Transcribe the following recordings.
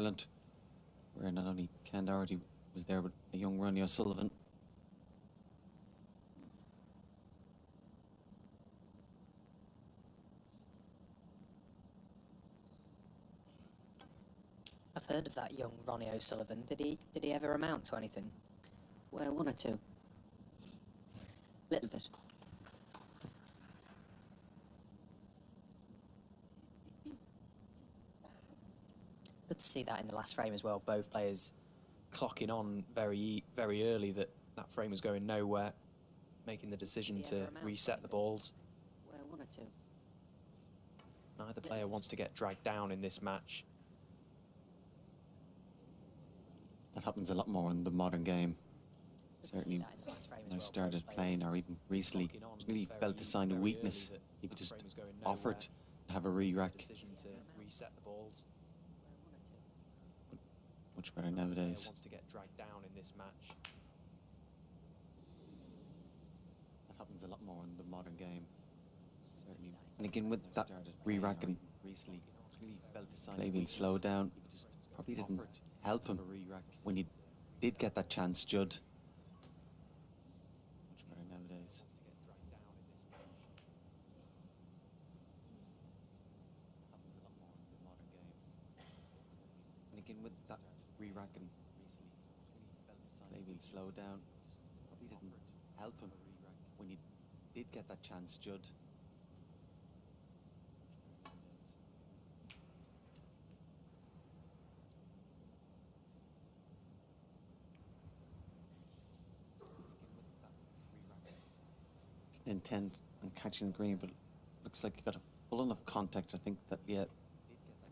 Ireland, where not only Ken Doherty was there, but a young Ronnie O'Sullivan. I've heard of that young Ronnie O'Sullivan. Did he ever amount to anything? Well, one or two. Little bit. Good to see that in the last frame as well. Both players clocking on very early that frame was going nowhere, making the decision to reset the balls. Well, one or two. Neither player wants to get dragged down in this match. That happens a lot more in the modern game. Certainly, when I started playing, or even recently, really felt a sign of weakness. You could just offer it to have a re-rack. Decision to reset the balls. Much better nowadays. Wants to get dragged down in this match. That happens a lot more in the modern game. Certainly. And again, with that re-racking, recently, really felt a sign play being slowed down. Probably didn't help him when he did get that chance, Judd. Much better nowadays. Happens a lot more in the modern game. And again, with that re-racking, play being slowed down. Probably didn't help him when he did get that chance, Judd. Intent on catching the green, but looks like he got a full enough contact. I think that, yeah,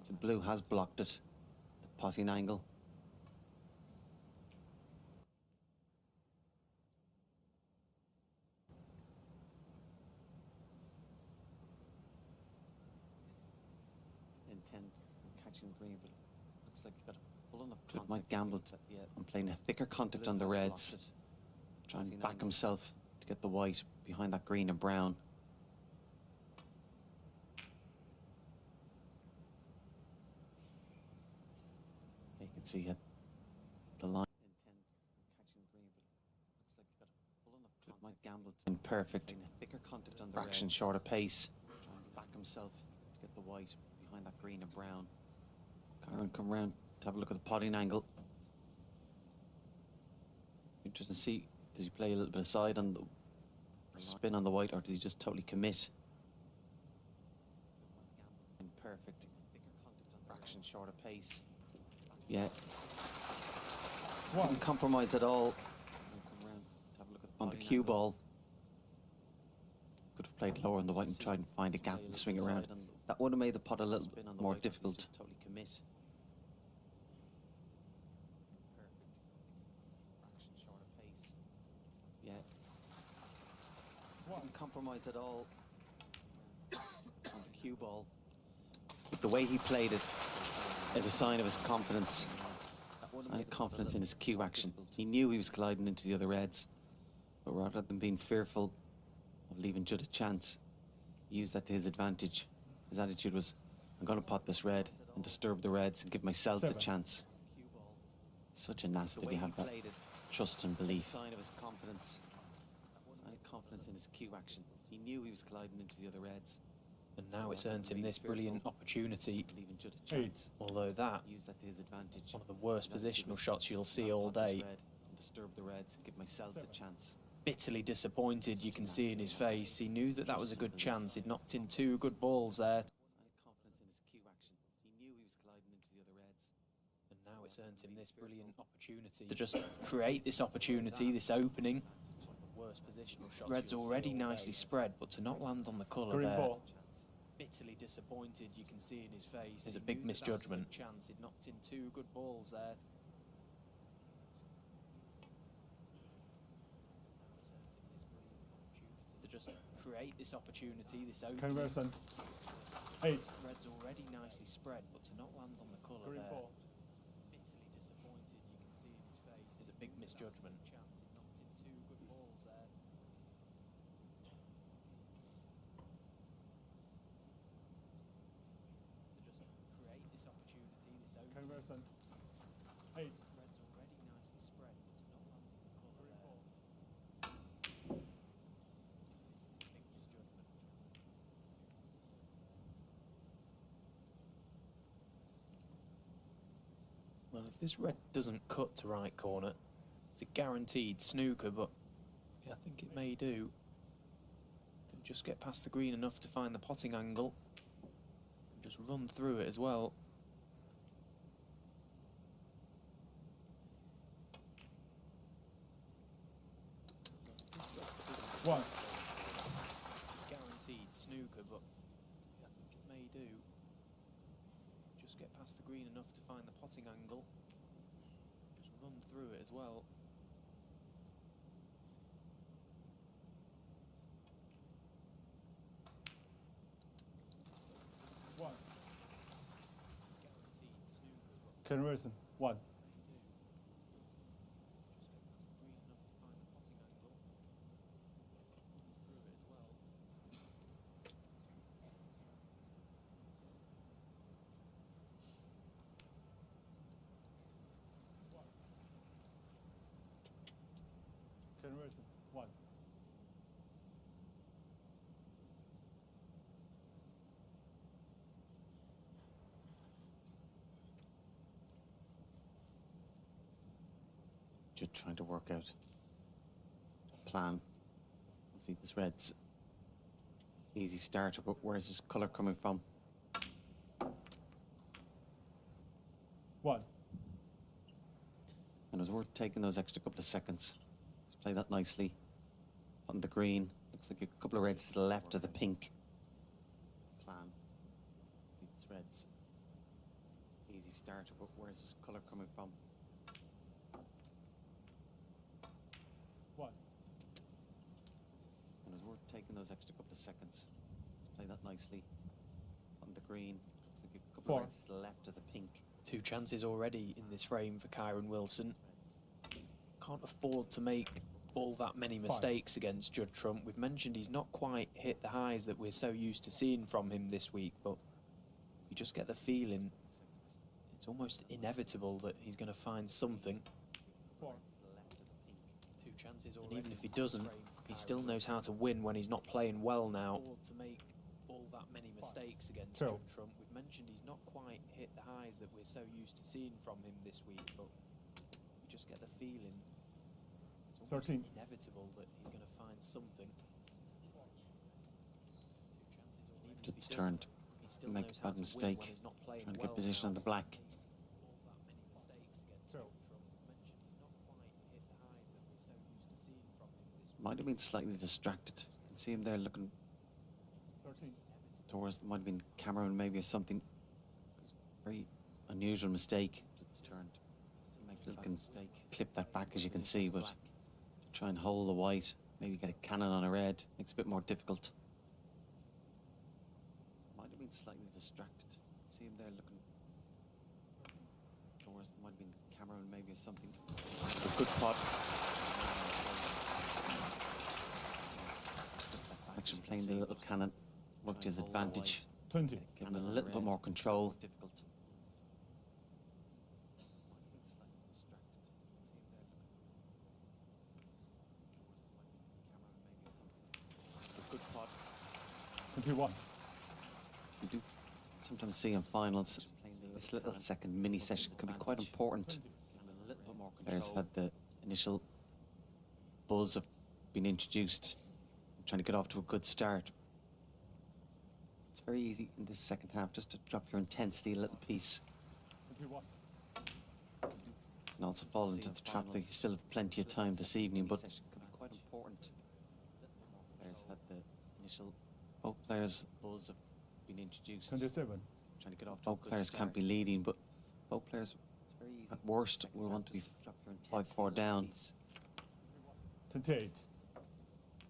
the blue has blocked it, the potting angle. Intent on catching the green, but looks like he got a full enough contact. Might gamble on playing a thicker contact on the reds, try and back himself to get the white behind that green and brown. You can see it, the line. Catching the green, but looks like he got a full enough contact. Might gamble and perfect. A thicker contact on the fraction shorter pace. Try and back himself to get the white behind that green and brown. Kyren come round to have a look at the potting angle. Interesting to see, does he play a little bit aside on the spin on the white, or does he just totally commit? Perfect. Fraction shorter pace. Yeah. Didn't compromise at all on the cue ball. Could have played lower on the white and tried and find a gap and swing around. That would have made the pot a little bit more difficult. Totally commit. Yeah. Didn't compromise at all on the cue ball. The way he played it is a sign of his confidence. Sign of confidence in his cue action. He knew he was gliding into the other reds, but rather than being fearful of leaving Judd a chance, he used that to his advantage. His attitude was, I'm going to pot this red and disturb the reds and give myself the chance. It's such a nasty to have that trust and belief. Sign of his confidence. Confidence in his cue action. He knew he was gliding into the other reds. And now it's earned him this brilliant opportunity. Although that, use that to his advantage. One of the worst positional shots you'll see all day. Disturb the reds, give myself the chance. Bitterly disappointed, you can see in his face. He knew that was a good chance. He'd knocked in 2 good balls there. Confidence in his cue action. He knew he was gliding into the other reds. And now it's earned him this brilliant opportunity to just create this opportunity, this opening. Red's already nicely spread, but to not land on the colour there. Ball. Bitterly disappointed, you can see in his face. It's a big misjudgment. Chance, he'd knocked in 2 good balls there. To just create this opportunity, this opening. Kyren. 8. Red's already nicely spread, but to not land on the colour Green there. ball. Bitterly disappointed, you can see in his face. It's a big misjudgment. Chance, he'd knocked in 2 good balls there. To just create this opportunity, this opening. Kyren. 8. Red's already nicely spread, but to not land in the colour there. Big misjudgment. Well, if this red doesn't cut to right corner, it's a guaranteed snooker, but yeah, I think it may do. Can just get past the green enough to find the potting angle. And just run through it as well. One. Guaranteed snooker, but yeah, I think it may do. Just get past the green enough to find the potting angle. Just run through it as well. One. Guaranteed snooker, but Kyren, 1. may do. Just get past the green enough to find the potting angle. Run through it as well. Kyren, 1. Just trying to work out a plan. See, this red's easy starter, but where's his colour coming from? 1. And it was worth taking those extra couple of seconds. Let's play that nicely. On the green, looks like a couple of reds to the left of the pink. Plan. See, this red's easy starter, but where's his colour coming from? 1. And it was worth taking those extra couple of seconds. Let's play that nicely. On the green, looks like a couple 4. of reds to the left of the pink. Two chances already in this frame for Kyren Wilson. Can't afford to make all that many mistakes against Judd Trump. We've mentioned he's not quite hit the highs that we're so used to seeing from him this week, but you just get the feeling it's almost inevitable that he's going to find something. 4. Two chances already. And even if he doesn't, he still knows how to win when he's not playing well now. To make all that many mistakes against Two. Judd Trump. We've mentioned he's not quite hit the highs that we're so used to seeing from him this week, but you just get the feeling it's almost 13. inevitable that he's going to find something. Two chances already. Judd's turned. He still Make knows a how bad to win mistake. when he's not playing Trying to well get position now. on the black. All that many mistakes against Two. Judd Trump. Mentioned he's not quite hit the highs that we're so used to seeing from him this week. Might have been slightly distracted. You can see him there looking 13. towards, might have been Cameron maybe or something. Very unusual mistake. It's turned. Still can clip that back as you can see, but to try and hold the white, maybe get a cannon on a red, makes it a bit more difficult. Might have been slightly distracted. See him there looking towards, might have been Cameron maybe or something. A good pot. Actually playing the little cannon worked to his advantage. 20. Give him a little bit more control. Difficult. Good pot. 21. You do sometimes see in finals this little second mini session can be quite important. Players had the initial buzz of being introduced, trying to get off to a good start. It's very easy in this second half just to drop your intensity a little piece 21. and also fall into the trap that you still have plenty of time this evening, but can be quite important. Players had the initial, both players buzz of being introduced, 27. trying to get off. Both players can't be leading, but both players at worst will want to be 5-4 down. 28. And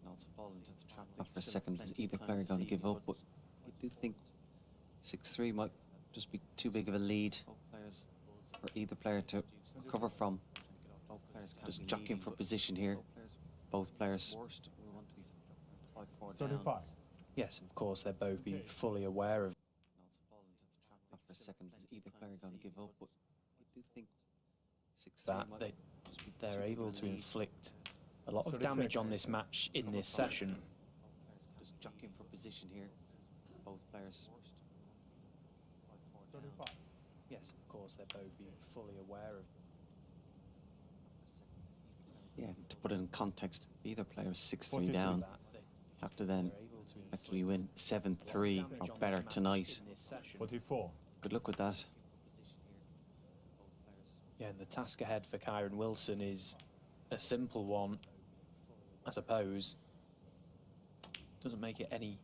also fall into the trap for a second. Is either player going to give up? But I do think 6-3 might just be too big of a lead for either player to recover from. Just jockeying for position here. Both players. 35. Yes, of course, they're both being fully aware of. For a second, is either player going to give up? But I do think that they're able to inflict a lot of 36. damage on this match in this session. Just jockeying for position here, both players. 35. Yes, of course, they're both being fully aware of. Yeah, to put it in context, either player is 6-3 43. down. That Have to then they're able to actually win 7-3 damage or on better this match tonight. in this session. 44. Good luck with that. Yeah, and the task ahead for Kyren Wilson is a simple one, I suppose. Doesn't make it any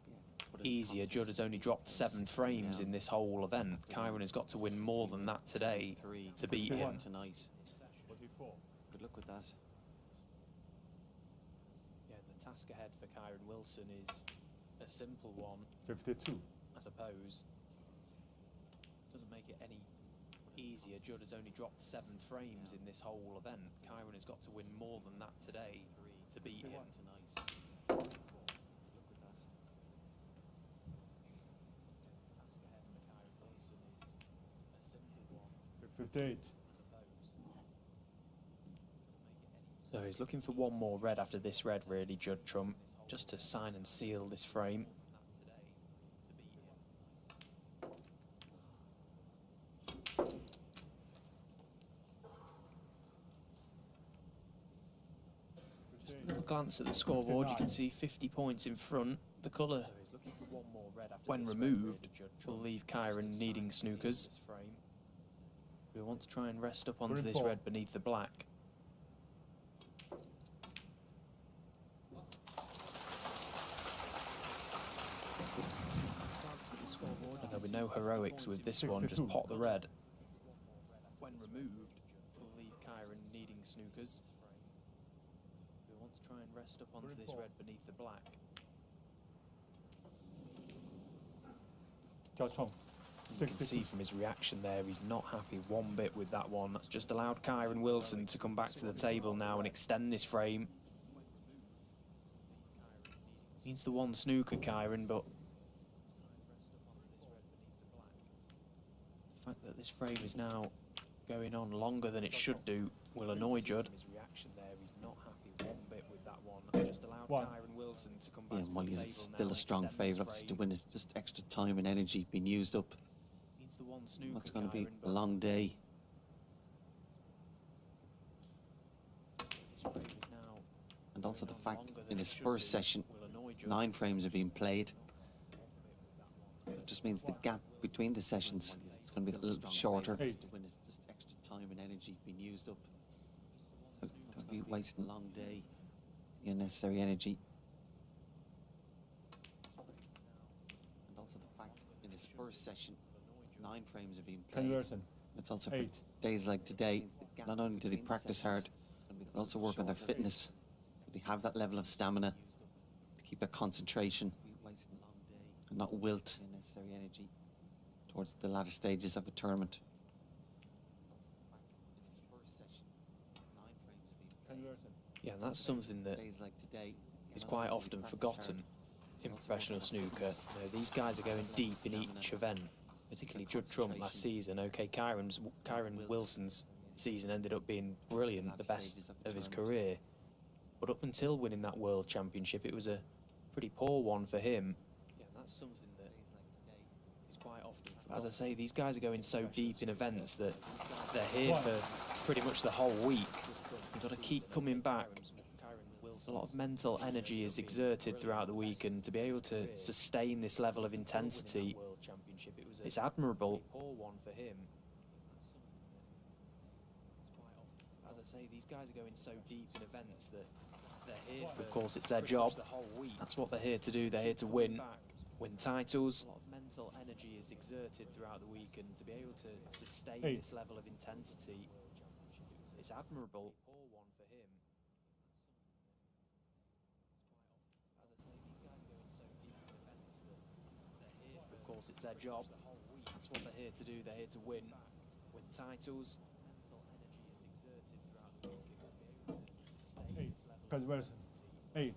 easier. Judd has only dropped 7 frames in this whole event. Kyren has got to win more than that today to beat him. Tonight. 44. Good luck with that. Yeah, and the task ahead for Kyren Wilson is a simple one, 52. I suppose. Doesn't make it any easier. Judd has only dropped 7 frames in this whole event. Kyren has got to win more than that today to beat him. Tonight. Task ahead for Kyren Wilson is a simple one, 58. I suppose. So he's looking for one more red after this red, really, Judd Trump, just to sign and seal this frame. Just a little glance at the scoreboard, you can see 50 points in front. The colour, when removed, will leave Kyren needing snookers. We want to try and rest up onto this red beneath the black. And there'll be no heroics with this one, just pot the red. When removed, will leave Kyren needing snookers. We want to try and rest up onto this red beneath the black. Judge Hong. You can see from his reaction there, he's not happy one bit with that one. That's just allowed Kyren Wilson to come back to the table now and extend this frame. Needs the one snooker, Kyren, but the fact that this frame is now going on longer than it should do will annoy Judd. His reaction there, he's not happy one bit with that one. Just allowed Kyren Wilson to come back Yeah, to while the he's table still now a strong and extend this favourite, obviously to frame. win is just extra time and energy being used up. Needs the one snooker, That's going to be Kyren, a but long day. this frame is now And also the going on fact longer than in it this should first do session, will annoy Judd. 9 frames are being played. That just means the gap between the sessions is going to be a little bit shorter. Eight. To win is just extra time and energy being used up. So going to be wasting a long day, the unnecessary energy. And also the fact in this first session, 9 frames are being played. Conversion. It's also for 8. days like today, not only do they practice hard, but also work on their fitness. So they have that level of stamina to keep their concentration and not wilt unnecessary energy towards the latter stages of a tournament. Conversion. Yeah, and that's something that Days like today is quite often forgotten in professional snooker. You know, these guys are going deep in each event, particularly Judd Trump last season. Okay, Kyren Wilson's season ended up being brilliant, the best of his career. But up until winning that World Championship, it was a pretty poor one for him. Yeah, that's something that is quite often forgotten. As I say, these guys are going so deep in events that they're here for pretty much the whole week. You've got to keep coming back. A lot of mental energy is exerted throughout the week, and to be able to sustain this level of intensity, it's admirable. As I say, these guys are going so deep in events that they're here for, of course, it's their job. That's what they're here to do. They're here to win titles. A lot of mental energy is exerted throughout the week, and to be able to sustain 8. this level of intensity, it's admirable. Of course, it's their job. That's what they're here to do. They're here to win titles. 8. Conversion. 8.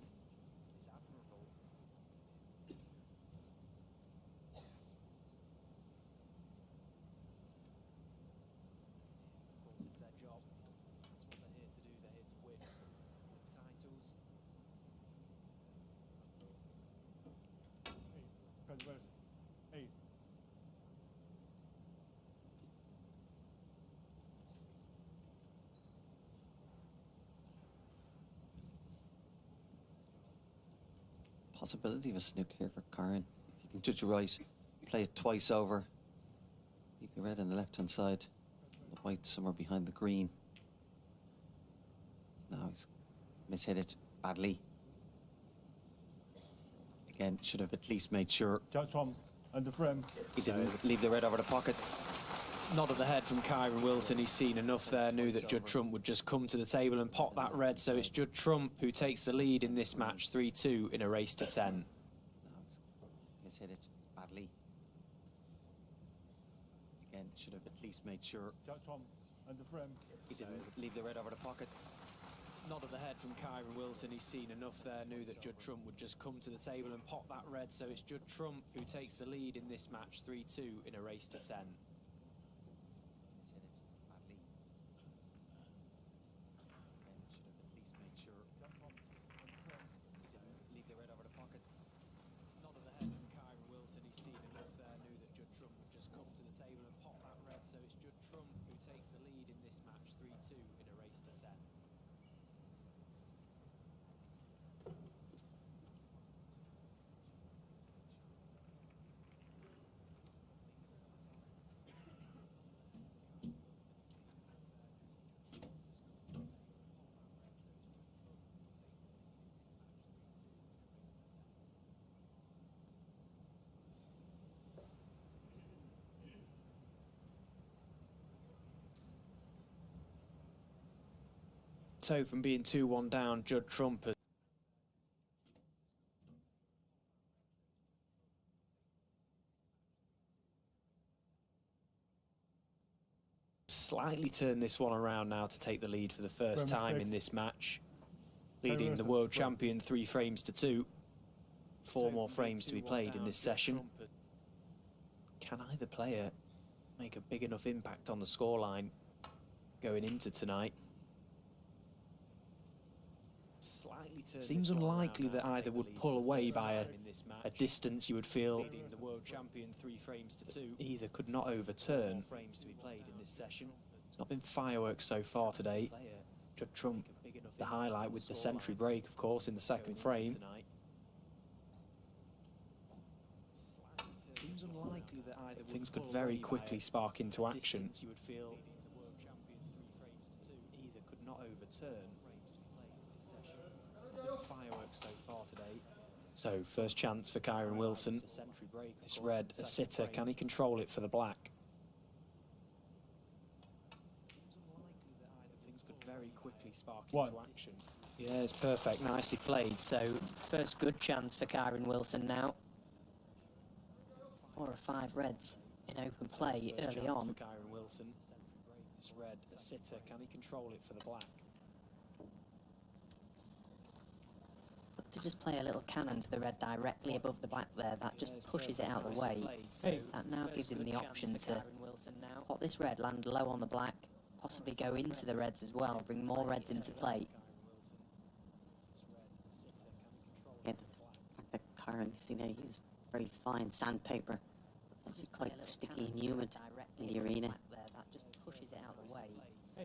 possibility of a snook here for Kyren. If you can judge it right, play it twice over. Leave the red on the left-hand side, the white somewhere behind the green. Now he's mishit it badly. Again, should have at least made sure Judd Trump and the frame. he didn't leave the red over the pocket. Nod of the head from Kyren Wilson. He's seen enough there, knew that Judd Trump would just come to the table and pop that red. So it's Judd Trump who takes the lead in this match, 3-2 in a race to 10. Now he's mishit it badly. Again, should have at least made sure Judd Trump and the frame. he didn't leave the red over the pocket. Nod of the head from Kyren Wilson. He's seen enough there, knew that Judd Trump would just come to the table and pop that red. So it's Judd Trump who takes the lead in this match, 3-2 in a race to 10. So from being 2-1 down, Judd Trump has slightly turned this one around now to take the lead for the first time in this match, leading the world champion 3 frames to 2. 4 more frames to be played in this session. Can either player make a big enough impact on the scoreline going into tonight? Seems unlikely that either would pull away by a distance you would feel the world champion 3 frames to 2. Either could not overturn. Frames to be played in this session. It's not been fireworks so far today. Judd Trump, the highlight with the century break, of course, in the second frame. Seems unlikely that either things could very quickly spark into action. You would feel the world champion 3 frames to 2. Either could not overturn. Fireworks so far today. So first chance for Kyren Wilson. This red, a sitter. Can he control it for the black? Things could very quickly spark into action. Yeah, it's perfect. Nicely played. So First good chance for Kyren Wilson now. 4 or 5 reds in open play first early chance on. for Kyren Wilson. This red, a sitter. Can he control it for the black? But to just play a little cannon to the red directly above the black there, that just pushes it out of the way. That now gives him the option to pot this red, land low on the black, possibly go into the reds as well, bring more reds into play. Yeah, the fact that Kyren, you know, he's very fine sandpaper. It's quite sticky and humid in the arena. That just pushes it out of the way.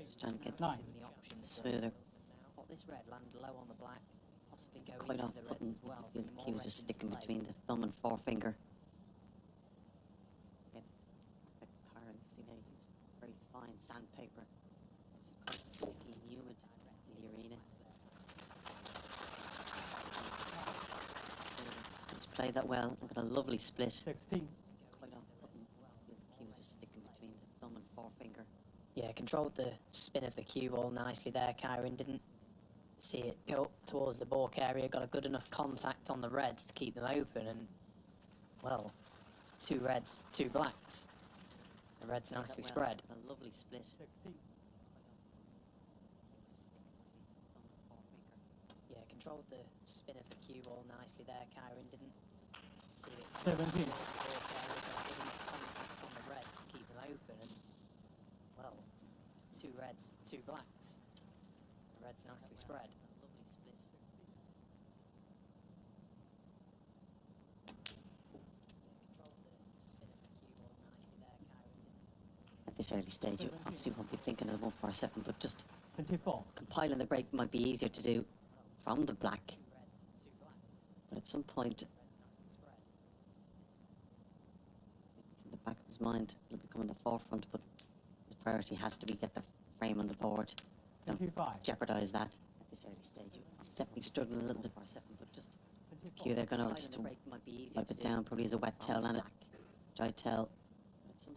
Just trying to get The option smoother. pot this red, land low on the black, possibly go Quite into off the reds putting as well. the bring more cues reds are into sticking play. between the thumb and forefinger. Yeah, the Kyren, you know, he's very fine sandpaper. It's quite sticky and humid in the arena. He's played that well and got a lovely split. 16. Quite off putting the cues are sticking between the thumb and forefinger. Yeah, controlled the spin of the cue ball nicely there. Kyren didn't see it go up towards the balk area, got a good enough contact on the reds to keep them open, and, well, 2 reds, 2 blacks. The reds nicely spread. Got a lovely split. 16. Yeah, controlled the spin of the cue ball nicely there. Kyren didn't see it 17. go up the balk area, got a good enough contact on the reds to keep them open, and, well, 2 reds, 2 blacks. The reds nicely spread. Lovely split. At this early stage, you obviously won't be thinking of the 147, but just 24. compiling the break might be easier to do from the black. But at some point, it's in the back of his mind, it'll become in the forefront, but his priority has to be get the frame on the board. Don't 25. jeopardize that at this early stage. He's definitely struggling a little bit more second, but just cue they're going to just to wipe it down, probably as a wet towel and a dry towel.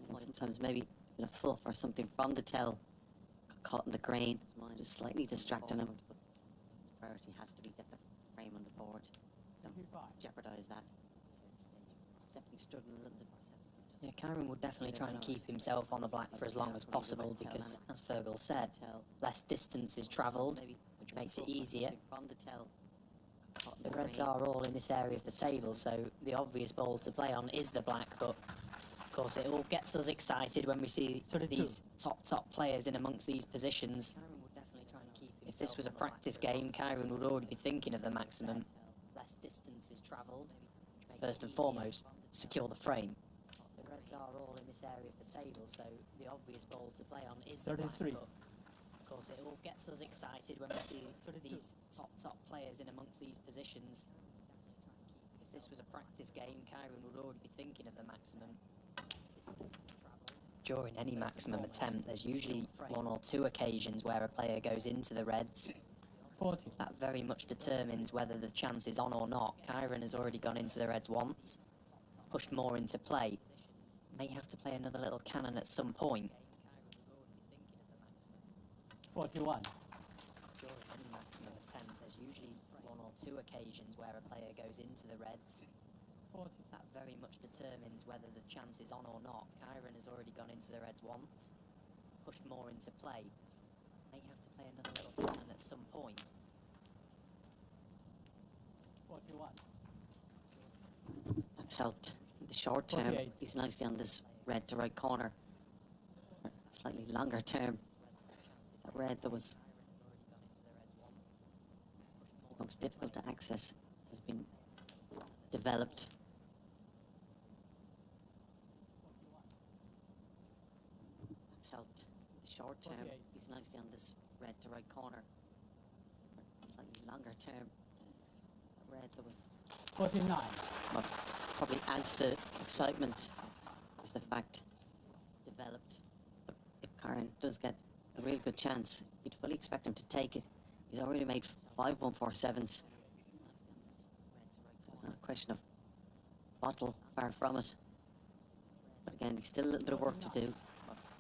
And sometimes maybe a bit of fluff or something from the towel caught in the grain, just slightly distracting him. His priority has to be get the frame on the board. Don't jeopardize that at this early stage. He's definitely struggling a little bit more second. Yeah, Kyren would definitely try and keep himself on the black for as long as possible because, as Fergal said, less distance is travelled, which makes it easier. The Reds are all in this area of the table, so the obvious ball to play on is the black, but of course it all gets us excited when we see these top players in amongst these positions. If this was a practice game, Kyren would already be thinking of the maximum. Less distance is travelled. First and foremost, secure the frame. The Reds are all in this area of the table, so the obvious ball to play on is the black, 33. but of course it all gets us excited when we see these top players in amongst these positions. If this was a practice game, Kyren would already be thinking of the maximum. During any maximum attempt, there's usually one or two occasions where a player goes into the Reds. 40. That very much determines whether the chance is on or not. Kyren has already gone into the Reds once, pushed more into play. May have to play another little cannon at some point. 41. During any maximum attempt, there's usually one or two occasions where a player goes into the Reds. 40. That very much determines whether the chance is on or not. Kyren has already gone into the Reds once, pushed more into play. May have to play another little cannon at some point. 41. That's helped in the short term. 48. He's nicely on this red to right corner. Slightly longer term. That red that was most difficult to access has been developed. That's helped in the short term. 48. He's nicely on this red to right corner. Slightly longer term. That red that was 49. what probably adds to excitement is the fact developed. But if Kyren does get a real good chance, you'd fully expect him to take it. He's already made 5 1-4-7s. So it's not a question of bottle, far from it. But again, he's still a little bit of work to do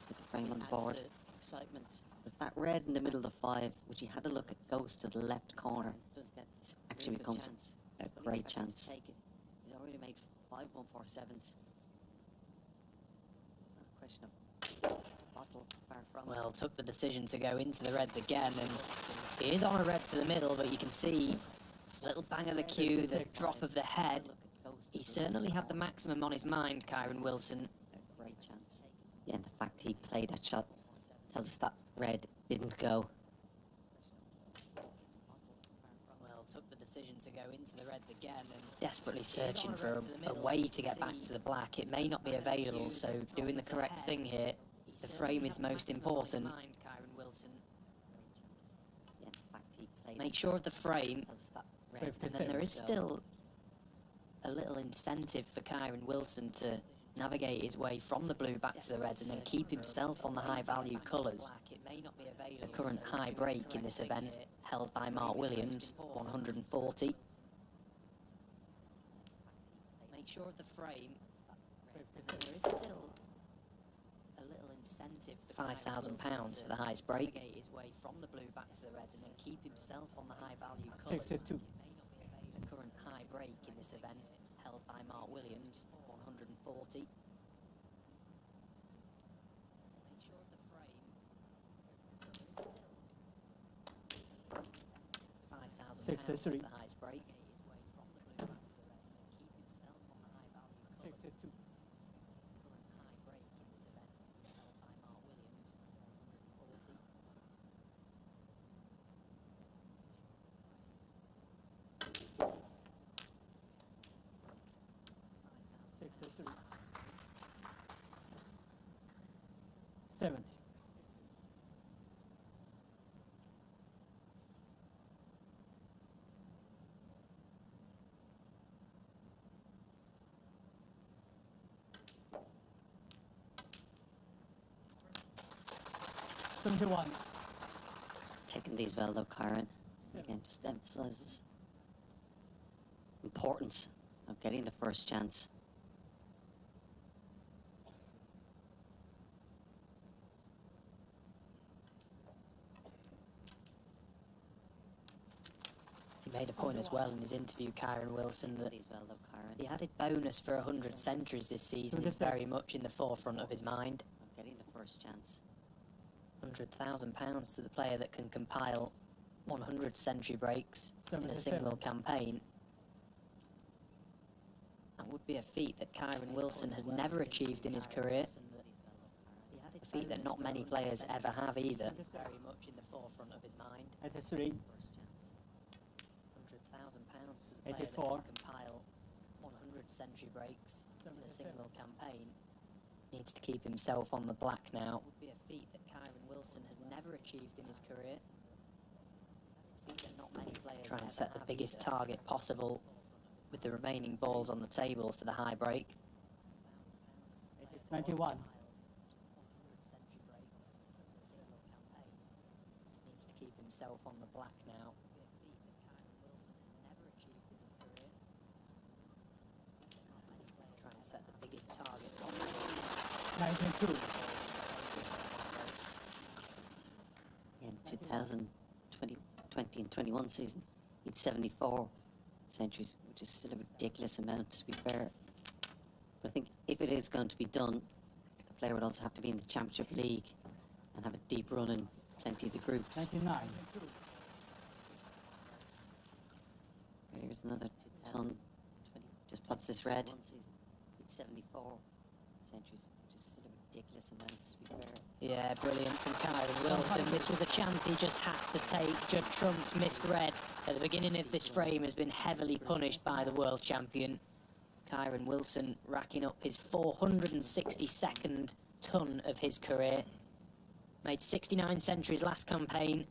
with the frame on the board. Excitement. If that red in the middle of the 5, which he had a look at, goes to the left corner, this actually becomes a great chance. He's already made 5 1-4-7s. So it's not a question of bottle, far from it. Well, took the decision to go into the Reds again, and he is on a red to the middle, but you can see a little bang of the cue, the drop of the head. He certainly had the maximum on his mind, Kyren Wilson. A great chance. Yeah, and the fact he played that shot tells us that red didn't go. Well, took the decision to go into the Reds again, and desperately searching for a way to get back to the black. It may not be available, so doing the correct thing here. The frame is most important. Kyren Wilson. Yeah, the fact he played Make sure of the frame, tells us that red. and then there is still a little incentive for Kyren Wilson to navigate his way from the blue back to the Reds and then keep himself on the high value colours. The current high break in this event held by Mark Williams, 140. Make sure of the frame, and then there is still a little incentive for £5,000 for the highest break. His way from the blue back to the Reds and then keep himself on the high value colours. 62. The current high break in this event held by Mark Williams, 140. Make sure of the frame. £5,000 for 63. the highest break. His way from the blue back to the Reds and then keep himself on the high value colours. 62. Current high break in this event held by Mark Williams, 140. 63. 70. 21. Taking these well though, Kyren. Again, just emphasises importance of getting the first chance. He made a point as well in his interview, Kyren Wilson, that These well though, Kyren. the added bonus for 100 centuries this season is very much in the forefront of his mind. Of getting the first chance. £100,000 to the player that can compile 100 century breaks in a 77. single campaign. That would be a feat that Kyren Wilson has never achieved in his career. A feat that not many players ever have either. Very much in the forefront of his mind. 83. £100,000 to the player that 84. can compile 100 century breaks in a 77. single campaign. Needs to keep himself on the black now. Would be a feat that Kyren Wilson has never achieved in his career. A feat that not many players try and set the biggest target possible with the remaining balls on the table for the high break. 91. Needs to keep himself on the black now. A feat that Kyren Wilson has never achieved in his career. Not many players try and set the biggest target possible. 92. In 2020 and 21 season, he had 74 centuries, which is still a ridiculous amount, to be fair. But I think if it is going to be done, the player would also have to be in the Championship League and have a deep run in plenty of the groups. 99. Here's another ton. Just pots this red. He had 74 centuries, which is still a ridiculous amount, to be fair. Yeah, brilliant from Kyren Wilson. This was a chance he just had to take. Judd Trump's missed red at the beginning of this frame has been heavily punished by the world champion. Kyren Wilson racking up his 462nd ton of his career. Made 69 centuries last campaign.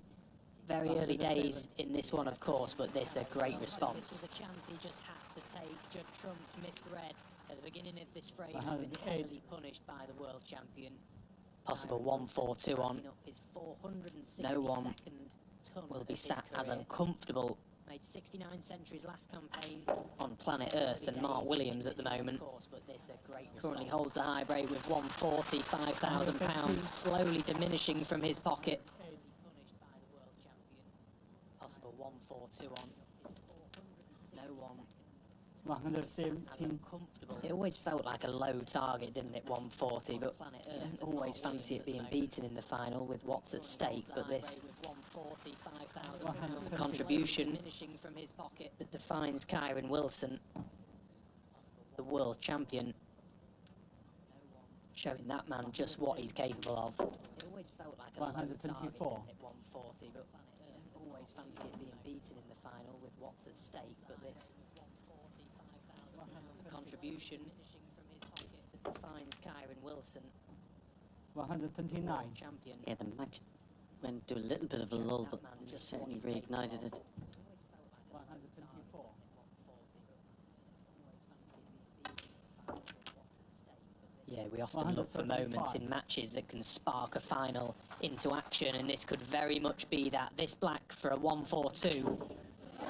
Very early days in this one, of course, but this a great response. This was a chance he just had to take. Judd Trump's missed red at the beginning of this frame has been 108. heavily punished by the world champion. Possible 1-4-2 on. No one will be sat as uncomfortable. Made 69 centuries last campaign on planet Earth than Mark Williams at the moment. Currently holds the high break with 140, £5,000, slowly diminishing from his pocket. Possible 1-4-2 on. No one as 117. uncomfortable. It always felt like a low target, didn't it, 140, but you don't always fancy it being beaten in the final with what's at stake, but this contribution that defines Kyren Wilson, the world champion, showing that man just what he's capable of. It always felt like a low target, 124. didn't it, 140, but you don't always fancy it being beaten in the final with what's at stake, but this contribution that defines Kyren Wilson, 129. champion. Yeah, the match went to a little bit of a lull, but it certainly reignited it. 124. Yeah, we often look for moments in matches that can spark a final into action, and this could very much be that. This black for a 1-4-2.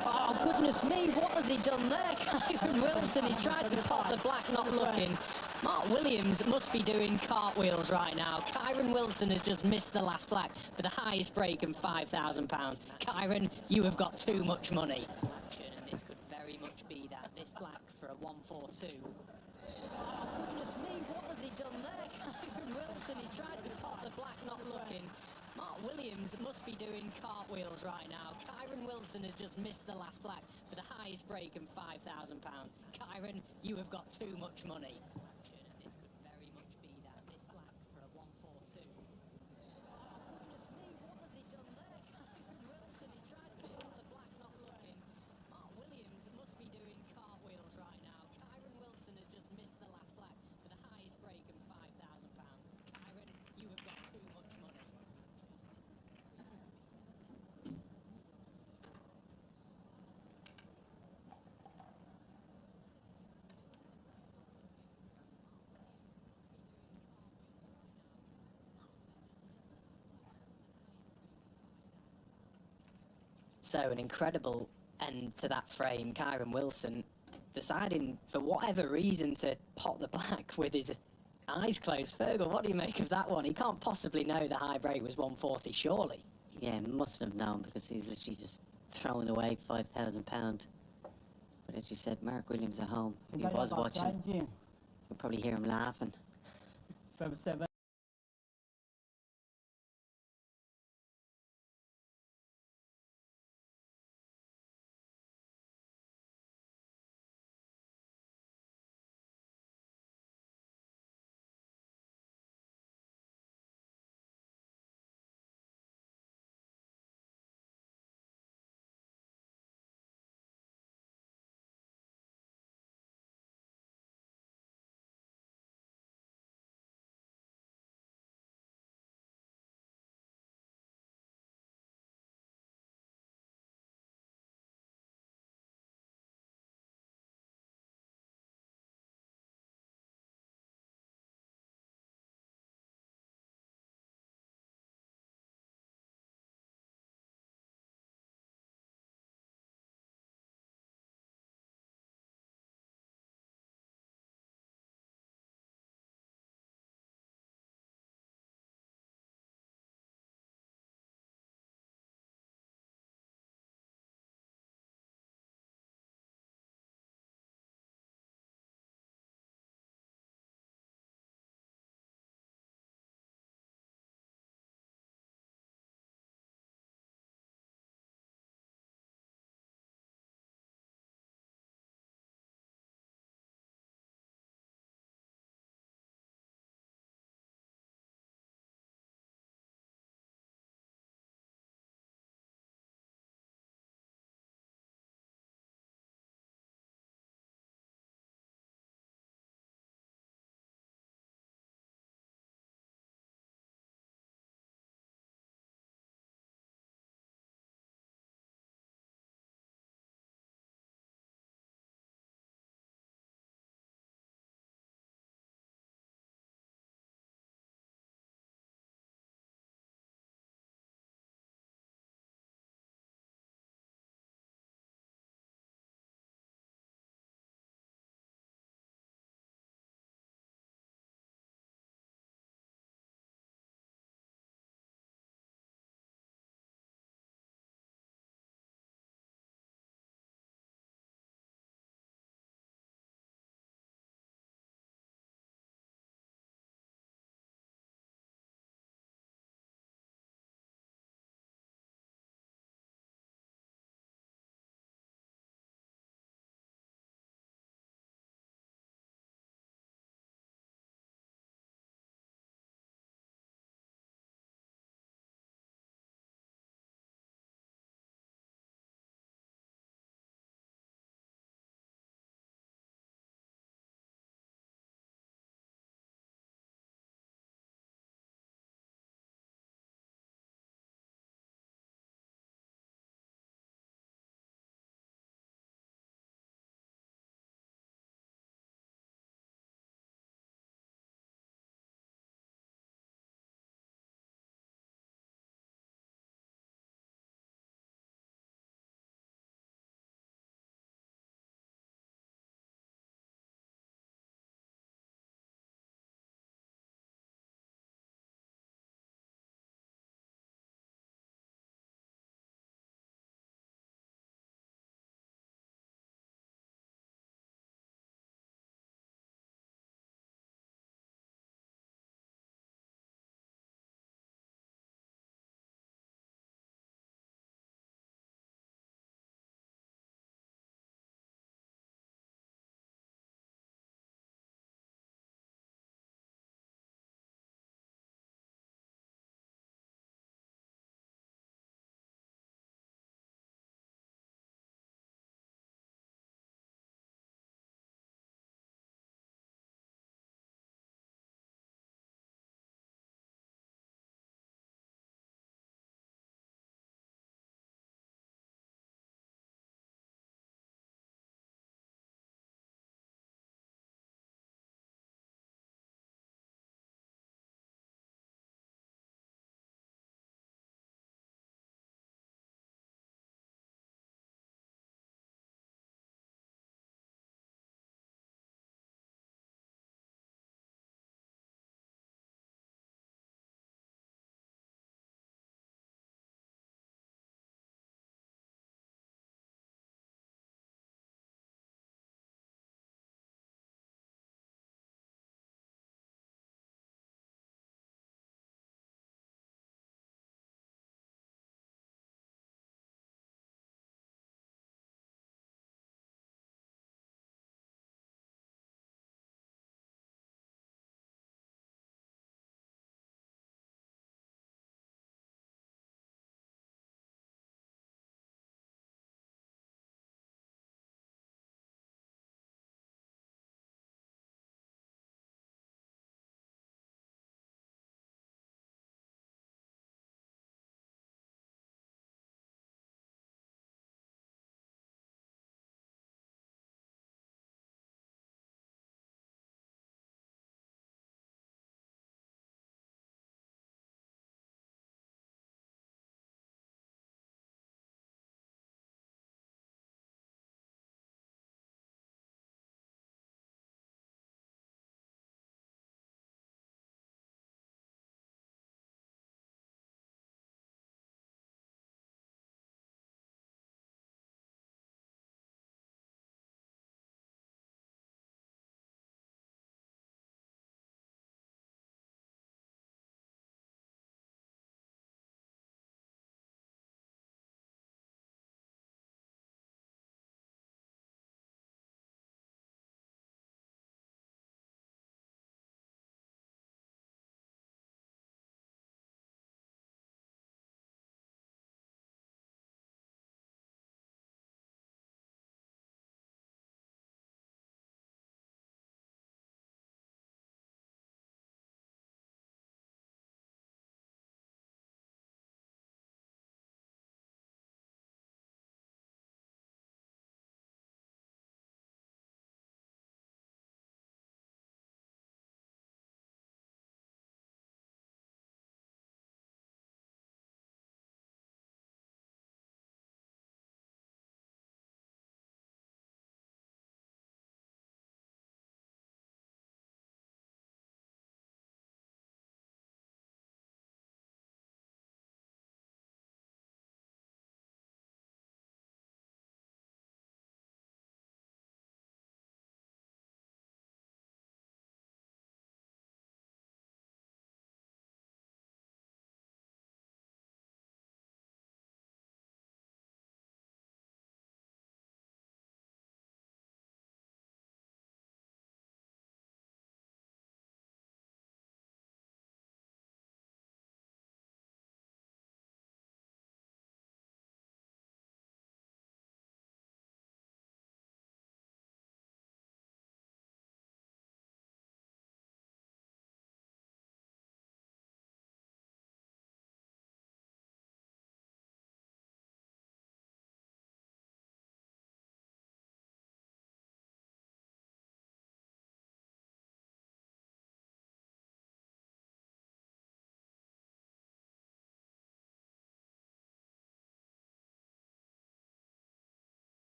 Oh, goodness me, what has he done there? Kyren Wilson, he tried to pop the black, not looking. Mark Williams must be doing cartwheels right now. Kyren Wilson has just missed the last black for the highest break and £5,000. Kyren, you have got too much money. And this could very much be that. This black for a 1-4-2. Goodness me, what has he done there? Kyren Wilson, he tried to pop the black, not looking. Mark Williams must be doing cartwheels right now. Kyren Wilson has just missed the last black for the highest break and £5,000. Kyren, you have got too much money. This could very much be that. This black for a 1-4-2. Goodness me, what has he done there? Kyren Wilson, he tried to pop the black, not looking. Mark Williams must be doing cartwheels right now. Kyren Wilson has just missed the last black for the highest break and £5,000. Kyren, you have got too much money. So an incredible end to that frame. Kyren Wilson deciding, for whatever reason, to pot the black with his eyes closed. Fergal, what do you make of that one? He can't possibly know the high break was 140, surely. Yeah, must have known because he's literally just throwing away £5,000. But as you said, Mark Williams at home, if he was watching, you'll probably hear him laughing. From 7.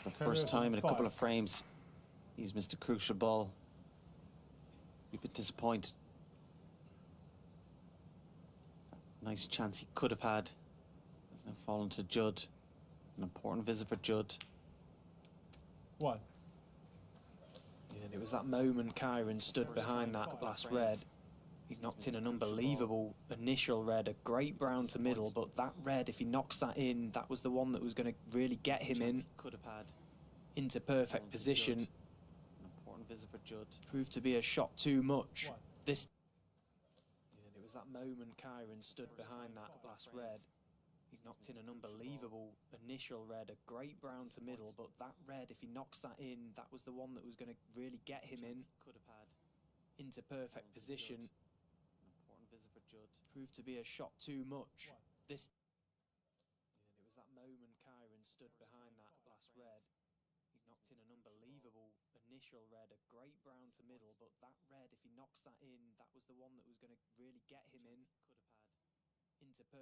For the first time in a couple of frames, he's missed a crucial ball. A bit disappointed. Nice chance he could have had. Has now fallen to Judd. An important visit for Judd. Yeah, and it was that moment Kyren stood behind that last red. He's knocked in an unbelievable initial red, a great brown to middle, but that red, if he knocks that in, that was the one that was going to really get him in into perfect position. An important visit for Judd. Proved to be a shot too much. This. Yeah, and it was that moment Kyren stood behind that last red. He's knocked in an unbelievable initial red, a great brown to middle, but that red, if he knocks that in, that was the one that was going to really get him in into perfect position. Proved to be a shot too much. This. Yeah, and it was that moment Kyren stood behind that last red. He's knocked in an unbelievable initial red, a great brown to middle, but that red, if he knocks that in, that was the one that was going to really get him in into perfect.